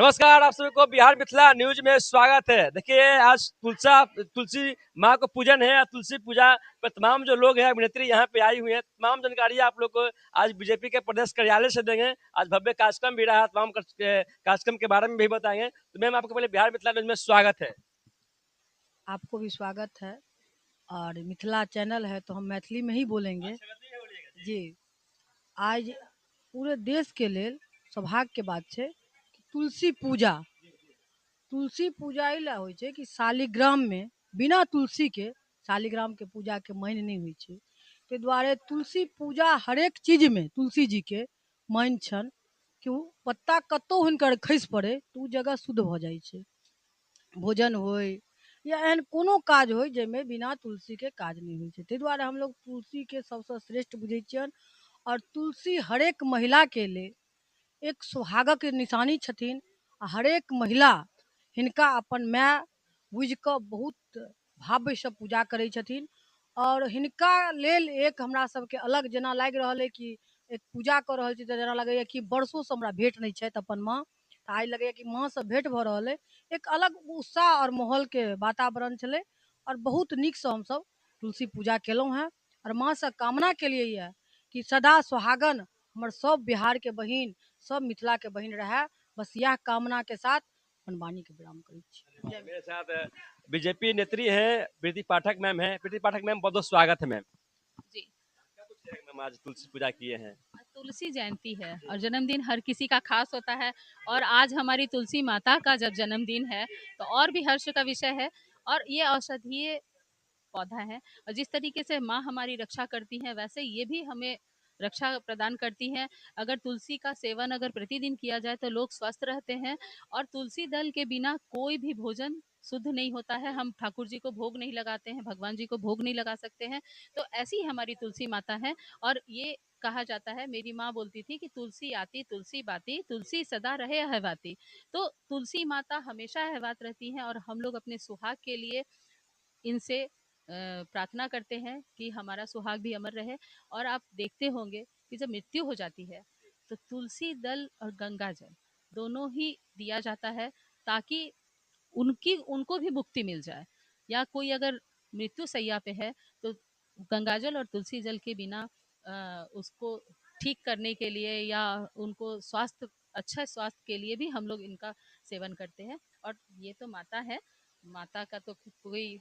नमस्कार, आप सभी को बिहार मिथिला न्यूज में स्वागत है। देखिए, आज तुलसी माँ को पूजन है। तुलसी पूजा पर तमाम जो लोग हैं, अभिनेत्री यहाँ पे आई हुई हैं। तमाम जानकारी आप लोग को आज बीजेपी के प्रदेश कार्यालय से देंगे। आज भव्य कार्यक्रम भी रहा, तमाम कार्यक्रम के बारे में भी बताएंगे। तो मैम, आपको पहले बिहार मिथिला न्यूज में स्वागत है। आपको भी स्वागत है। और मिथिला चैनल है तो हम मैथिली में ही बोलेंगे। जी, आज पूरे देश के लिए सौभाग्य के बात है कि तुलसी पूजा इला होइ छै कि शालिग्राम में बिना तुलसी के शालिग्राम के पूजा के मान नहीं होइ छै। ताहि दुआरे तुलसी पूजा हरेक चीज में तुलसी जी के मान छन कि ओ पत्ता कतौ हुनकर खसि पड़े तो ओ जगह शुद्ध भ जाइ छै। भोजन होय या एहन कोनो काज होय जाहिमे बिना तुलसी के काज नहीं होइ छै। ताहि दुआरे हम लोग तुलसी के सबसे श्रेष्ठ बुझै छियनि। और तुलसी हरेक महिला के लिए एक सुहागक निशानी छथिन। आ हरेक महिला हिनका अपन माय बुझि कऽ बहुत भाव्य से पूजा करै छथिन। और हिनका लेल एक हमरा सबके अलग जेना लागि रहल अइ कि एक पूजा कऽ रहल छी तऽ जेना लगैया कि वर्षों से हमरा भेट नहि छथि अपन माँ। तऽ आइ लगैया कि माँ से भेंट भऽ रहल अइ। एक अलग उत्साह और माहौल के वातावरण चले। और बहुत नीक से हम सब तुलसी पूजा केलहुँ हैं। और माँ से कामना के लिए यह कि सदा सुहागन हमर सब बिहार के बहिन, सब मिथिला के बहिन रहे। बस यह कामना के साथ अपन वाणी के विराम करै छी। मेरे साथ बीजेपी नेत्री है प्रीति पाठक मैम है। प्रीति पाठक मैम, बहुत बहुत स्वागत है मैम। जी। मैम, आज तुलसी पूजा किए हैं। आज तुलसी जयंती है और जन्मदिन हर किसी का खास होता है। और आज हमारी तुलसी माता का जब जन्मदिन है तो और भी हर्ष का विषय है। और ये औषधीय पौधा है और जिस तरीके से माँ हमारी रक्षा करती हैं वैसे ये भी हमें रक्षा प्रदान करती हैं। अगर तुलसी का सेवन अगर प्रतिदिन किया जाए तो लोग स्वस्थ रहते हैं। और तुलसी दल के बिना कोई भी भोजन शुद्ध नहीं होता है। हम ठाकुर जी को भोग नहीं लगाते हैं, भगवान जी को भोग नहीं लगा सकते हैं। तो ऐसी ही हमारी तुलसी माता है। और ये कहा जाता है, मेरी माँ बोलती थी कि तुलसी आती तुलसी बाती, तुलसी सदा रहे आहवाती। तो तुलसी माता हमेशा आहवात रहती हैं और हम लोग अपने सुहाग के लिए इनसे प्रार्थना करते हैं कि हमारा सुहाग भी अमर रहे। और आप देखते होंगे कि जब मृत्यु हो जाती है तो तुलसी दल और गंगा जल दोनों ही दिया जाता है ताकि उनको भी मुक्ति मिल जाए। या कोई अगर मृत्यु सैया पे है तो गंगाजल और तुलसी जल के बिना उसको ठीक करने के लिए या उनको अच्छा स्वास्थ्य के लिए भी हम लोग इनका सेवन करते हैं। और ये तो माता है, माता का तो कोई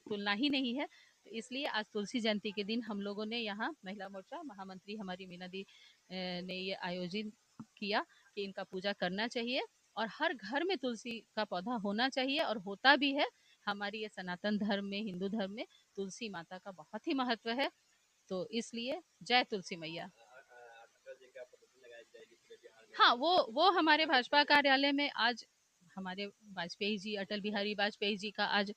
तुलना ही नहीं है। तो इसलिए आज तुलसी जयंती के दिन हम लोगों ने यहाँ महिला मोर्चा महामंत्री हमारी मीना दी ने ये आयोजित किया कि इनका पूजा करना चाहिए। और हर घर में तुलसी का पौधा होना चाहिए और होता भी है। हमारी ये सनातन धर्म में, हिंदू धर्म में तुलसी माता का बहुत ही महत्व है। तो इसलिए जय तुलसी मैया। हाँ, वो हमारे भाजपा कार्यालय में आज हमारे वाजपेयी जी, अटल बिहारी वाजपेयी जी का आज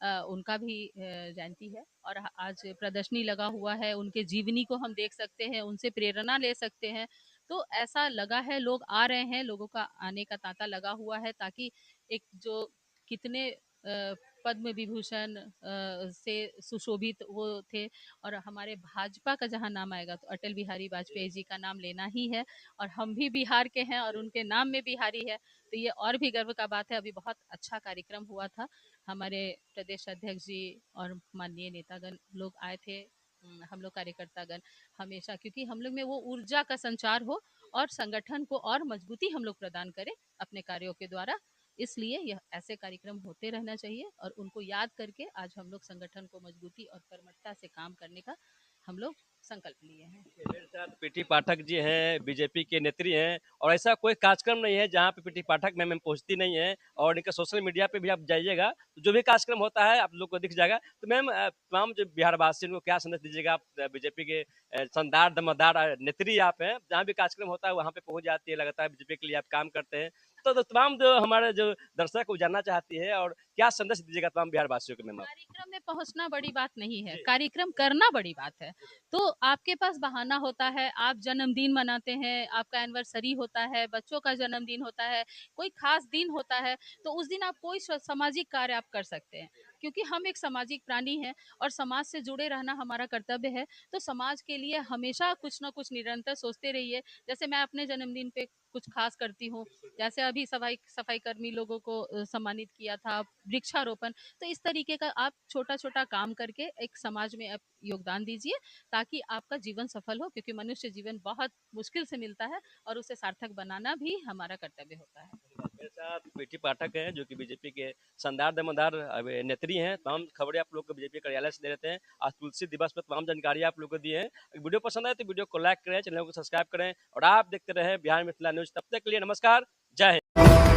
उनका भी जयंती है। और आज प्रदर्शनी लगा हुआ है, उनके जीवनी को हम देख सकते हैं, उनसे प्रेरणा ले सकते हैं। तो ऐसा लगा है, लोग आ रहे हैं, लोगों का आने का तांता लगा हुआ है ताकि एक जो कितने पद्म विभूषण से सुशोभित वो थे। और हमारे भाजपा का जहाँ नाम आएगा तो अटल बिहारी वाजपेयी जी का नाम लेना ही है। और हम भी बिहार के हैं और उनके नाम में बिहारी है तो ये और भी गर्व का बात है। अभी बहुत अच्छा कार्यक्रम हुआ था, हमारे प्रदेश अध्यक्ष जी और माननीय नेतागण लोग आए थे। हम लोग कार्यकर्तागण हमेशा, क्योंकि हम लोग में वो ऊर्जा का संचार हो और संगठन को और मजबूती हम लोग प्रदान करें अपने कार्यों के द्वारा। इसलिए यह ऐसे कार्यक्रम होते रहना चाहिए और उनको याद करके आज हम लोग संगठन को मजबूती और कर्मठता से काम करने का हम लोग संकल्प लिए हैं। मेरे साथ पीटी पाठक जी हैं, बीजेपी के नेत्री हैं। और ऐसा कोई कार्यक्रम नहीं है जहाँ पे पीटी पाठक मैम पहुंचती नहीं है। और इनका सोशल मीडिया पे भी आप जाइएगा तो जो भी कार्यक्रम होता है आप लोग को दिख जाएगा। तो मैम, तमाम जो बिहार वासियों को क्या संदेश दीजिएगा? आप बीजेपी के शानदार दमदार नेत्री आप हैं, जहाँ भी कार्यक्रम होता है वहाँ पे पहुंच जाती है, लगातार बीजेपी के लिए आप काम करते हैं। तो तमाम जो हमारे जो दर्शक को जानना चाहती है, और क्या संदेश दीजिएगा तमाम बिहार वासियों को मैम? कार्यक्रम में पहुंचना बड़ी बात नहीं है, कार्यक्रम करना बड़ी बात है। तो आपके पास बहाना होता है, आप जन्मदिन मनाते हैं, आपका एनिवर्सरी होता है, बच्चों का जन्मदिन होता है, कोई खास दिन होता है तो उस दिन आप कोई सामाजिक कार्य आप कर सकते हैं। क्योंकि हम एक सामाजिक प्राणी हैं और समाज से जुड़े रहना हमारा कर्तव्य है। तो समाज के लिए हमेशा कुछ ना कुछ निरंतर सोचते रहिए। जैसे मैं अपने जन्मदिन पे कुछ खास करती हूँ, जैसे अभी सफाई सफाई कर्मी लोगों को सम्मानित किया था, वृक्षारोपण। तो इस तरीके का आप छोटा-छोटा काम करके एक समाज में आप योगदान दीजिए, ताकि आपका जीवन सफल हो, क्योंकि मनुष्य जीवन बहुत मुश्किल से मिलता है और उसे सार्थक बनाना भी हमारा कर्तव्य होता है। मेरे साथ बेटी पाठक हैं जो कि बीजेपी के शानदार दमदार नेत्री हैं। तमाम खबरें आप लोग को बीजेपी कार्यालय से दे रहते हैं। आज तुलसी दिवस पर तमाम जानकारी आप लोग को दी है। वीडियो पसंद आए तो वीडियो को लाइक करें, चैनल को सब्सक्राइब करें और आप देखते रहे बिहार मिथिला न्यूज। तब तक के लिए नमस्कार, जय हिंद।